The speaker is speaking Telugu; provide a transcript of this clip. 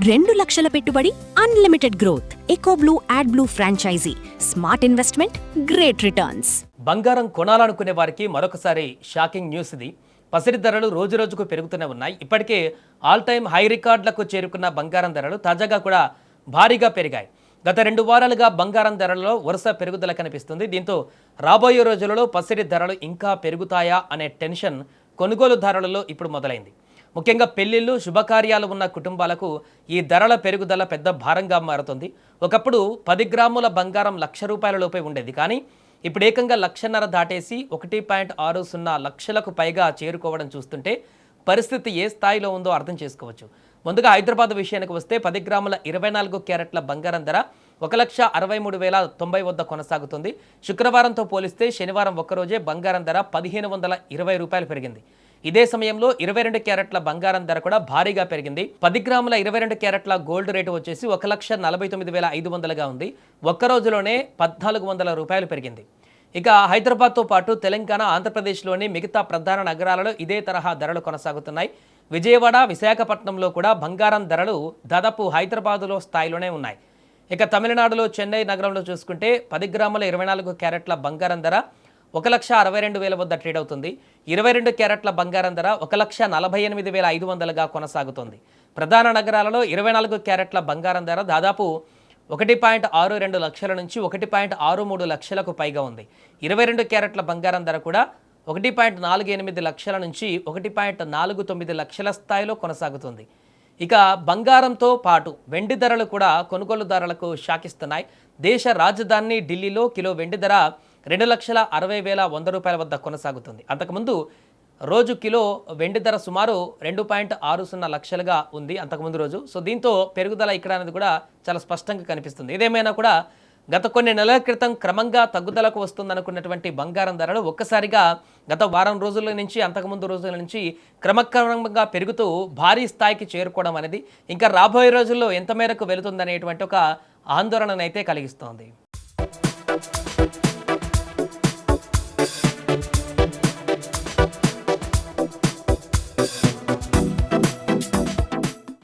2 లక్షల పెట్టుబడి, unlimited growth. Ecoblue AdBlue franchisee. Smart investment, great returns. బంగారం కొనాలనుకునే వారికి మరొకసారి షాకింగ్ న్యూస్ ఇది. పసిడి ధరలు రోజురోజుకు పెరుగుతూనే ఉన్నాయి. ఇప్పటికే ఆల్ టైమ్ హై రికార్డులకు చేరుకున్న బంగారం ధరలు తాజాగా కూడా భారీగా పెరిగాయి. గత 2 వారాలుగా బంగారం ధరలలో వరుస పెరుగుదల కనిపిస్తుంది. దీంతో రాబోయే రోజులలో పసిడి ధరలు ఇంకా పెరుగుతాయా అనే టెన్షన్ కొనుగోలుదారులలో ఇప్పుడు మొదలైంది. ముఖ్యంగా పెళ్లిళ్ళు, శుభకార్యాలు ఉన్న కుటుంబాలకు ఈ ధరల పెరుగుదల పెద్ద భారంగా మారుతుంది. ఒకప్పుడు 10 గ్రాముల బంగారం ₹1,00,000 లోపే ఉండేది. కానీ ఇప్పుడు ఏకంగా 1,50,000 దాటేసి 1.60 లక్షలకు పైగా చేరుకోవడం చూస్తుంటే పరిస్థితి ఏ స్థాయిలో ఉందో అర్థం చేసుకోవచ్చు. ముందుగా హైదరాబాద్ విషయానికి వస్తే 10 గ్రాముల 24 క్యారెట్ల బంగారం ధర ₹1,63,090 వద్ద కొనసాగుతుంది. శుక్రవారంతో పోలిస్తే శనివారం ఒక్కరోజే బంగారం ధర ₹1,520 పెరిగింది. ఇదే సమయంలో 22 క్యారెట్ల బంగారం ధర కూడా భారీగా పెరిగింది. 10 గ్రాముల 22 క్యారెట్ల గోల్డ్ రేటు వచ్చేసి ₹1,49,500గా ఉంది. ఒక్కరోజులోనే ₹1,400 పెరిగింది. ఇక హైదరాబాద్తో పాటు తెలంగాణ, ఆంధ్రప్రదేశ్లోని మిగతా ప్రధాన నగరాలలో ఇదే తరహా ధరలు కొనసాగుతున్నాయి. విజయవాడ, విశాఖపట్నంలో కూడా బంగారం ధరలు దాదాపు హైదరాబాదులో స్థాయిలోనే ఉన్నాయి. ఇక తమిళనాడులో చెన్నై నగరంలో చూసుకుంటే 10 గ్రాముల 24 క్యారెట్ల బంగారం ధర 1,62,000 వద్ద ట్రేడ్ అవుతుంది. 22 క్యారెట్ల బంగారం ధర 1,48,500గా కొనసాగుతుంది. ప్రధాన నగరాలలో 24 క్యారెట్ల బంగారం ధర దాదాపు 1.62 లక్షల నుంచి 1.63 లక్షలకు పైగా ఉంది. 22 క్యారెట్ల బంగారం ధర కూడా 1.48 లక్షల నుంచి 1.49 లక్షల స్థాయిలో కొనసాగుతుంది. ఇక బంగారంతో పాటు వెండి ధరలు కూడా కొనుగోలుదారులకు షాకిస్తున్నాయి. దేశ రాజధాని ఢిల్లీలో కిలో వెండి ధర ₹2,60,100 వద్ద కొనసాగుతుంది. అంతకుముందు రోజు కిలో వెండి ధర సుమారు 2.60 లక్షలుగా ఉంది అంతకుముందు రోజు. సో దీంతో పెరుగుదల ఇక్కడ అనేది కూడా చాలా స్పష్టంగా కనిపిస్తుంది. ఏదేమైనా కూడా గత కొన్ని నెలల క్రితం క్రమంగా తగ్గుదలకు వస్తుందనుకున్నటువంటి బంగారం ధరలు ఒక్కసారిగా గత వారం రోజుల నుంచి, అంతకుముందు రోజుల నుంచి క్రమక్రమంగా పెరుగుతూ భారీ స్థాయికి చేరుకోవడం అనేది ఇంకా రాబోయే రోజుల్లో ఎంత మేరకు వెళుతుందనేటువంటి ఒక ఆందోళననైతే కలిగిస్తోంది.